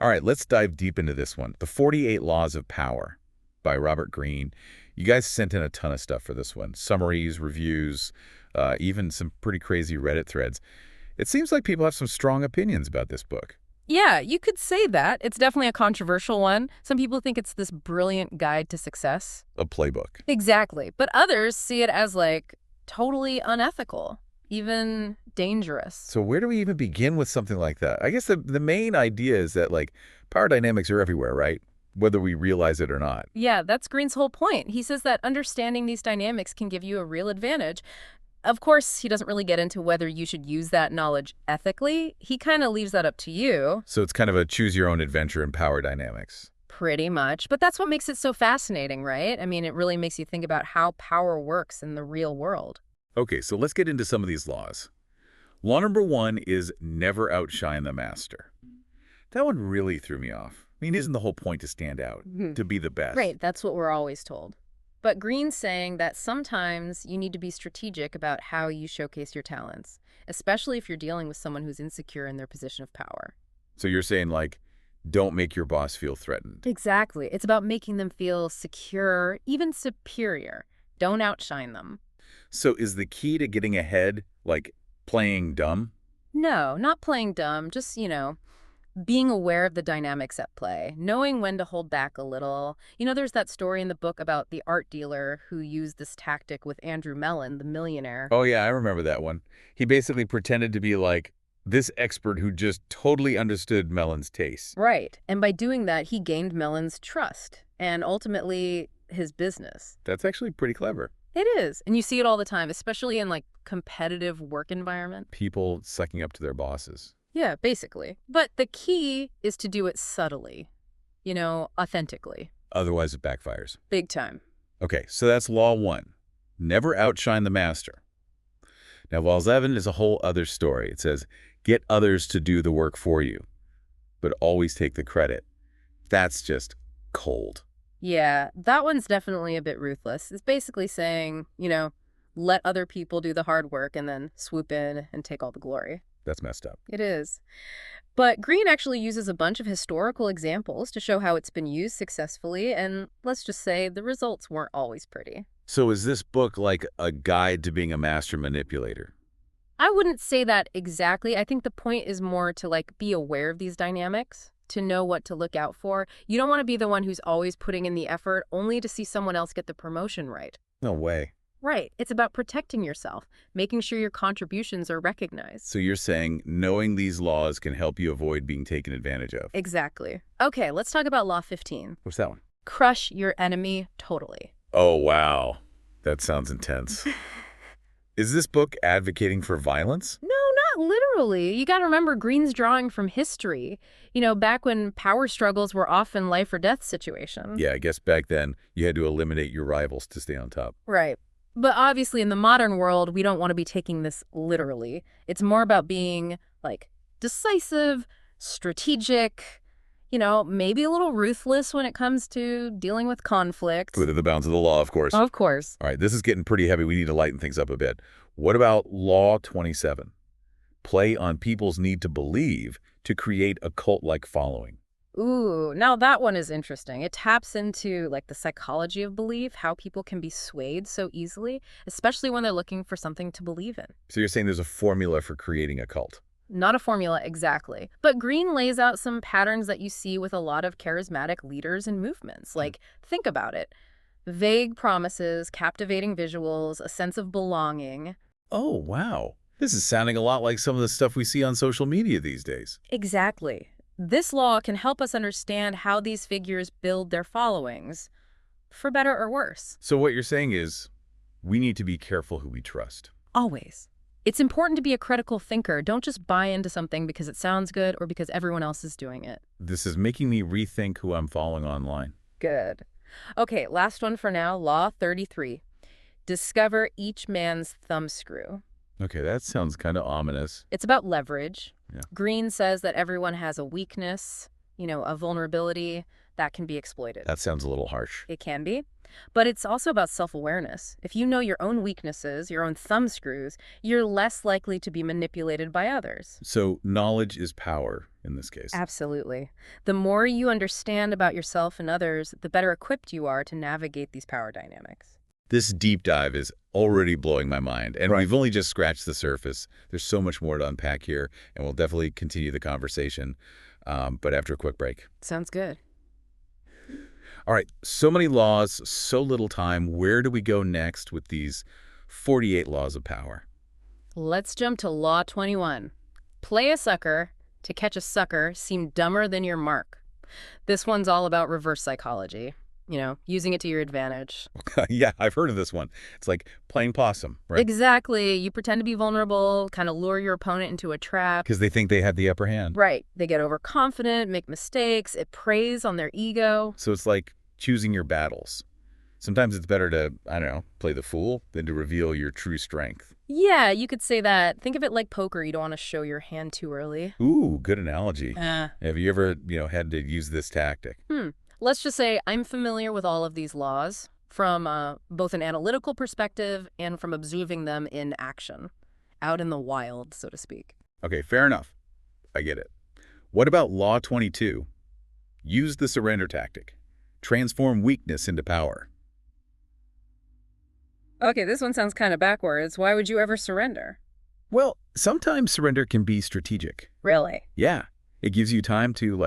All right, let's dive deep into this one. The 48 Laws of Power by Robert Greene. You guys sent in a ton of stuff for this one. Summaries, reviews, even some pretty crazy Reddit threads. It seems like people have some strong opinions about this book. Yeah, you could say that. It's definitely a controversial one. Some people think it's this brilliant guide to success. A playbook. Exactly. But others see it as, like, totally unethical, even dangerous. So where do we even begin with something like that? I guess the main idea is that, like, power dynamics are everywhere, right? Whether we realize it or not. Yeah, that's Greene's whole point. He says that understanding these dynamics can give you a real advantage. Of course, he doesn't really get into whether you should use that knowledge ethically. He kind of leaves that up to you. So it's kind of a choose-your-own-adventure in power dynamics. Pretty much. But that's what makes it so fascinating, right? I mean, it really makes you think about how power works in the real world. Okay, so let's get into some of these laws. Law number 1 is never outshine the master. That one really threw me off. I mean, isn't the whole point to stand out, to be the best? Right, that's what we're always told. But Greene's saying that sometimes you need to be strategic about how you showcase your talents, especially if you're dealing with someone who's insecure in their position of power. So you're saying, like, don't make your boss feel threatened. Exactly. It's about making them feel secure, even superior. Don't outshine them. So is the key to getting ahead, like, playing dumb? No, not playing dumb, just, being aware of the dynamics at play, knowing when to hold back a little. There's that story in the book about the art dealer who used this tactic with Andrew Mellon, the millionaire. Oh, yeah, I remember that one. He basically pretended to be, like, this expert who just totally understood Mellon's taste. Right. And by doing that, he gained Mellon's trust and ultimately his business. That's actually pretty clever. It is. And you see it all the time, especially in, like, competitive work environment. People sucking up to their bosses. Yeah, basically. But the key is to do it subtly, authentically. Otherwise, it backfires. Big time. Okay, so that's law 1. Never outshine the master. Now, law 7 is a whole other story. It says, get others to do the work for you, but always take the credit. That's just cold. Yeah, that one's definitely a bit ruthless. It's basically saying, let other people do the hard work and then swoop in and take all the glory. That's messed up. It is. But Greene actually uses a bunch of historical examples to show how it's been used successfully, and let's just say the results weren't always pretty. So is this book like a guide to being a master manipulator? I wouldn't say that exactly. I think the point is more to, like, be aware of these dynamics, to know what to look out for. You don't want to be the one who's always putting in the effort only to see someone else get the promotion right. No way. Right. It's about protecting yourself, making sure your contributions are recognized. So you're saying knowing these laws can help you avoid being taken advantage of? Exactly. Okay, let's talk about Law 15. What's that one? Crush your enemy totally. Oh, wow. That sounds intense. Is this book advocating for violence? No, not literally. You got to remember Greene's drawing from history. Back when power struggles were often life or death situations. Yeah, I guess back then you had to eliminate your rivals to stay on top. Right. But obviously in the modern world, we don't want to be taking this literally. It's more about being, like, decisive, strategic, maybe a little ruthless when it comes to dealing with conflict. Within the bounds of the law, of course. Of course. All right, this is getting pretty heavy. We need to lighten things up a bit. What about Law 27? Play on people's need to believe to create a cult-like following. Ooh, now that one is interesting. It taps into, like, the psychology of belief, how people can be swayed so easily, especially when they're looking for something to believe in. So you're saying there's a formula for creating a cult? Not a formula exactly, but Greene lays out some patterns that you see with a lot of charismatic leaders and movements. Like, think about it. Vague promises, captivating visuals, a sense of belonging. Oh, wow. This is sounding a lot like some of the stuff we see on social media these days. Exactly. This law can help us understand how these figures build their followings, for better or worse. So what you're saying is we need to be careful who we trust. Always. It's important to be a critical thinker. Don't just buy into something because it sounds good or because everyone else is doing it. This is making me rethink who I'm following online. Good. Okay, last one for now, Law 33. Discover each man's thumbscrew. Okay, that sounds kind of ominous. It's about leverage. Yeah. Greene says that everyone has a weakness, a vulnerability. that can be exploited. That sounds a little harsh. It can be. But it's also about self-awareness. If you know your own weaknesses, your own thumb screws, you're less likely to be manipulated by others. So knowledge is power in this case. Absolutely. The more you understand about yourself and others, the better equipped you are to navigate these power dynamics. This deep dive is already blowing my mind, and we've only just scratched the surface. There's so much more to unpack here, and we'll definitely continue the conversation, but after a quick break. Sounds good. All right, so many laws, so little time. Where do we go next with these 48 laws of power? Let's jump to Law 21. Play a sucker to catch a sucker seem dumber than your mark. This one's all about reverse psychology. You know, using it to your advantage. Yeah, I've heard of this one. It's like playing possum, right? Exactly. You pretend to be vulnerable, kind of lure your opponent into a trap. Because they think they have the upper hand. Right. They get overconfident, make mistakes. It preys on their ego. So it's like choosing your battles. Sometimes it's better to, I don't know, play the fool than to reveal your true strength. Yeah, you could say that. Think of it like poker. You don't want to show your hand too early. Ooh, good analogy. Have you ever, had to use this tactic? Let's just say I'm familiar with all of these laws from both an analytical perspective and from observing them in action, out in the wild, so to speak. Okay, fair enough. I get it. What about Law 22? Use the surrender tactic. Transform weakness into power. Okay, this one sounds kind of backwards. Why would you ever surrender? Well, sometimes surrender can be strategic. Really? Yeah, it gives you time to,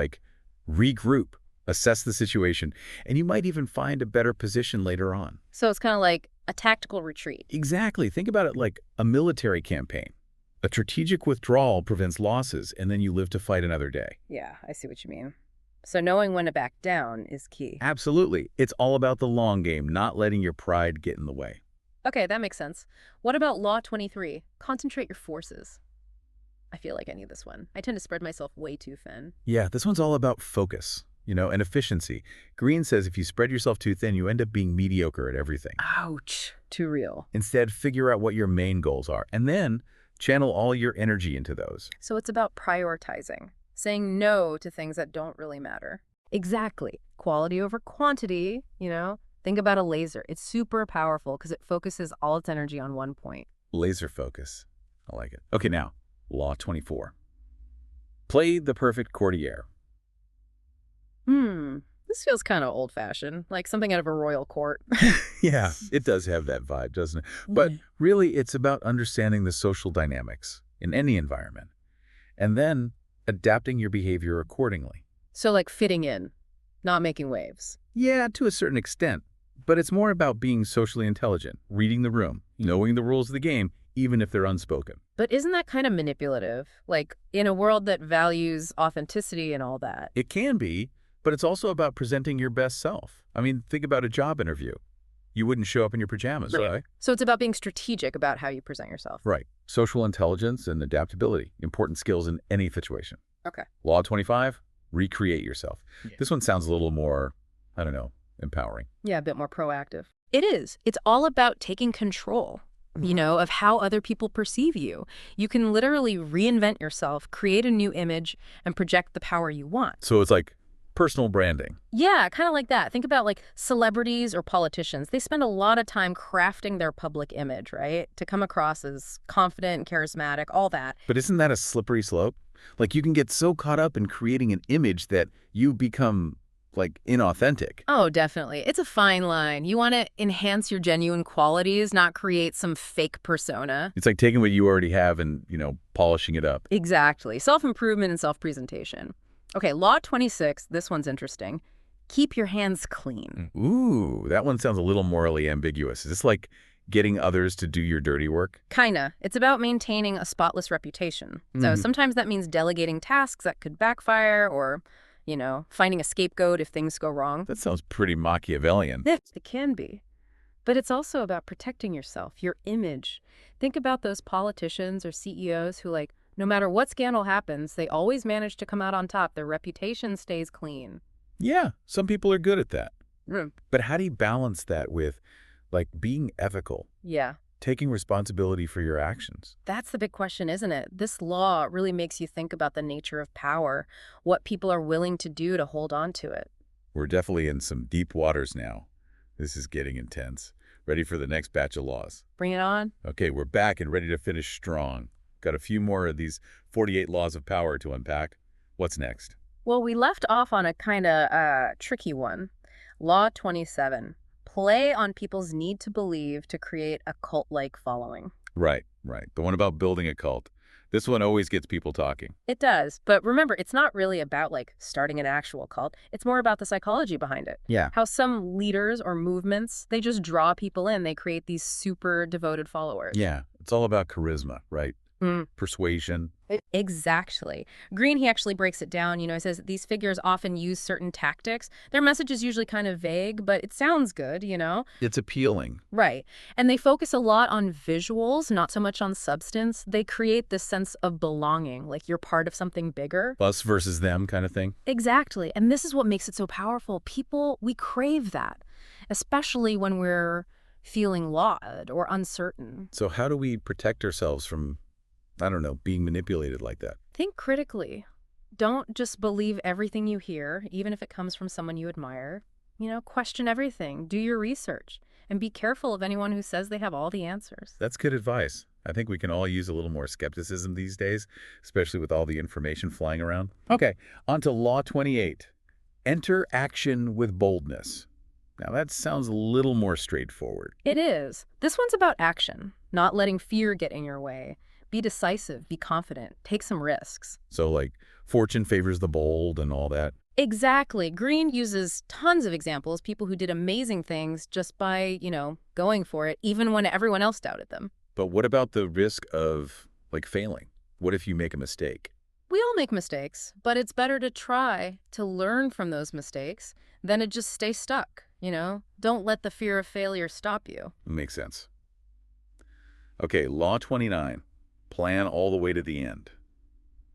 regroup, assess the situation, and you might even find a better position later on. So it's kind of like a tactical retreat. Exactly. Think about it like a military campaign. A strategic withdrawal prevents losses, and then you live to fight another day. Yeah, I see what you mean. So knowing when to back down is key. Absolutely. It's all about the long game, not letting your pride get in the way. Okay, that makes sense. What about Law 23? Concentrate your forces. I feel like I need this one. I tend to spread myself way too thin. Yeah, this one's all about focus, and efficiency. Greene says if you spread yourself too thin, you end up being mediocre at everything. Ouch. Too real. Instead, figure out what your main goals are, and then channel all your energy into those. So it's about prioritizing, saying no to things that don't really matter. Exactly. Quality over quantity, Think about a laser. It's super powerful because it focuses all its energy on one point. Laser focus. I like it. Okay, now, Law 24. Play the perfect courtier. This feels kind of old-fashioned, like something out of a royal court. Yeah, it does have that vibe, doesn't it? But really, it's about understanding the social dynamics in any environment, and then adapting your behavior accordingly. So like fitting in, not making waves. Yeah, to a certain extent. But it's more about being socially intelligent, reading the room, knowing the rules of the game, even if they're unspoken. But isn't that kind of manipulative? Like, in a world that values authenticity and all that. It can be, but it's also about presenting your best self. I mean, think about a job interview. You wouldn't show up in your pajamas, right? So it's about being strategic about how you present yourself. Right. Social intelligence and adaptability, important skills in any situation. Okay. Law 25, recreate yourself. Yeah. This one sounds a little more, I don't know, empowering. Yeah, a bit more proactive. It is. It's all about taking control, of how other people perceive you. You can literally reinvent yourself, create a new image, and project the power you want. So it's like personal branding. Yeah, kind of like that. Think about like celebrities or politicians. They spend a lot of time crafting their public image, right? To come across as confident and charismatic, all that. But isn't that a slippery slope? Like you can get so caught up in creating an image that you become inauthentic. Oh, definitely. It's a fine line. You want to enhance your genuine qualities, not create some fake persona. It's like taking what you already have and, polishing it up. Exactly. Self-improvement and self-presentation. Okay, Law 26, this one's interesting. Keep your hands clean. Ooh, that one sounds a little morally ambiguous. Is this like getting others to do your dirty work? Kinda. It's about maintaining a spotless reputation. So sometimes that means delegating tasks that could backfire or finding a scapegoat if things go wrong. That sounds pretty Machiavellian. It can be. But it's also about protecting yourself, your image. Think about those politicians or CEOs who, no matter what scandal happens, they always manage to come out on top. Their reputation stays clean. Yeah, some people are good at that. But how do you balance that with, being ethical? Yeah. Taking responsibility for your actions. That's the big question, isn't it? This law really makes you think about the nature of power, what people are willing to do to hold on to it. We're definitely in some deep waters now. This is getting intense. Ready for the next batch of laws. Bring it on. Okay, we're back and ready to finish strong. Got a few more of these 48 laws of power to unpack. What's next? Well, we left off on a kind of tricky one. Law 27. Play on people's need to believe to create a cult-like following. Right. The one about building a cult. This one always gets people talking. It does. But remember, it's not really about, like, starting an actual cult. It's more about the psychology behind it. Yeah. How some leaders or movements, they just draw people in. They create these super devoted followers. Yeah. It's all about charisma, right? Persuasion. Exactly. Greene, he actually breaks it down. He says these figures often use certain tactics. Their message is usually kind of vague, but it sounds good, It's appealing. Right. And they focus a lot on visuals, not so much on substance. They create this sense of belonging, like you're part of something bigger. Us versus them kind of thing. Exactly. And this is what makes it so powerful. People, we crave that, especially when we're feeling lost or uncertain. So how do we protect ourselves from, I don't know, being manipulated like that? Think critically. Don't just believe everything you hear, even if it comes from someone you admire. Question everything. Do your research. And be careful of anyone who says they have all the answers. That's good advice. I think we can all use a little more skepticism these days, especially with all the information flying around. Okay, on to Law 28. Enter action with boldness. Now that sounds a little more straightforward. It is. This one's about action, not letting fear get in your way. Be decisive, be confident, take some risks. So like fortune favors the bold and all that. Exactly. Greene uses tons of examples, people who did amazing things just by, going for it, even when everyone else doubted them. But what about the risk of, like, failing? What if you make a mistake? We all make mistakes, but it's better to try to learn from those mistakes than to just stay stuck, Don't let the fear of failure stop you. Makes sense. Okay, Law 29. Plan all the way to the end.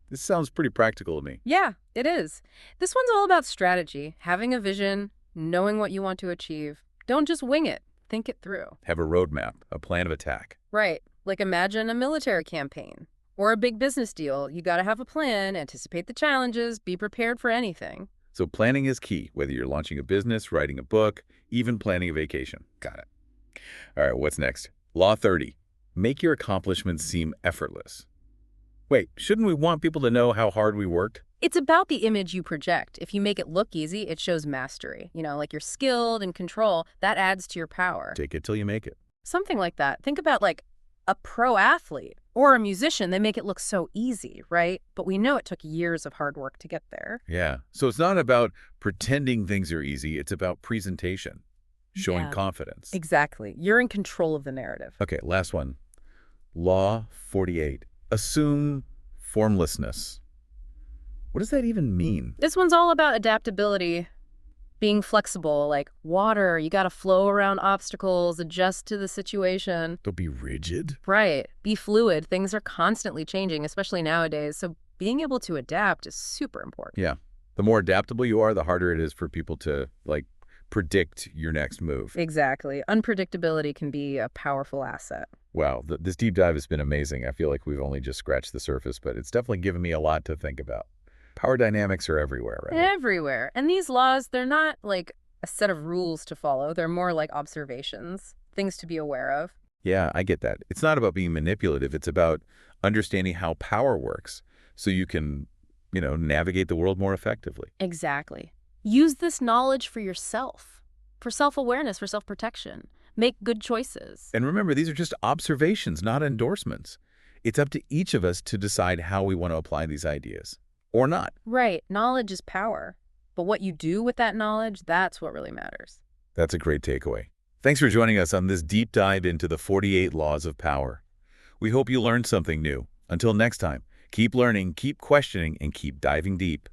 This sounds pretty practical to me. Yeah, it is. This one's all about strategy, having a vision, knowing what you want to achieve. Don't just wing it. Think it through. Have a roadmap, a plan of attack. Right. Like imagine a military campaign or a big business deal. You got to have a plan, anticipate the challenges, be prepared for anything. So planning is key, whether you're launching a business, writing a book, even planning a vacation. Got it. All right, what's next? Law 30. Make your accomplishments seem effortless. Wait, shouldn't we want people to know how hard we work? It's about the image you project. If you make it look easy, it shows mastery. Like you're skilled and control. That adds to your power. Take it till you make it. Something like that. Think about like a pro athlete or a musician. They make it look so easy, right? But we know it took years of hard work to get there. Yeah. So it's not about pretending things are easy. It's about presentation, showing confidence. Exactly. You're in control of the narrative. Okay, last one. Law 48. Assume formlessness. What does that even mean? This one's all about adaptability, being flexible, like water. You got to flow around obstacles, adjust to the situation. Don't be rigid. Right. Be fluid. Things are constantly changing, especially nowadays. So being able to adapt is super important. Yeah. The more adaptable you are, the harder it is for people to, like, predict your next move. Exactly. Unpredictability can be a powerful asset. Wow, this deep dive has been amazing. I feel like we've only just scratched the surface, but it's definitely given me a lot to think about. Power dynamics are everywhere, right? Everywhere. And these laws, they're not like a set of rules to follow. They're more like observations, things to be aware of. Yeah, I get that. It's not about being manipulative. It's about understanding how power works so you can, navigate the world more effectively. Exactly. Use this knowledge for yourself, for self-awareness, for self-protection. Make good choices. And remember, these are just observations, not endorsements. It's up to each of us to decide how we want to apply these ideas, or not. Right. Knowledge is power. But what you do with that knowledge, that's what really matters. That's a great takeaway. Thanks for joining us on this deep dive into the 48 laws of power. We hope you learned something new. Until next time, keep learning, keep questioning, and keep diving deep.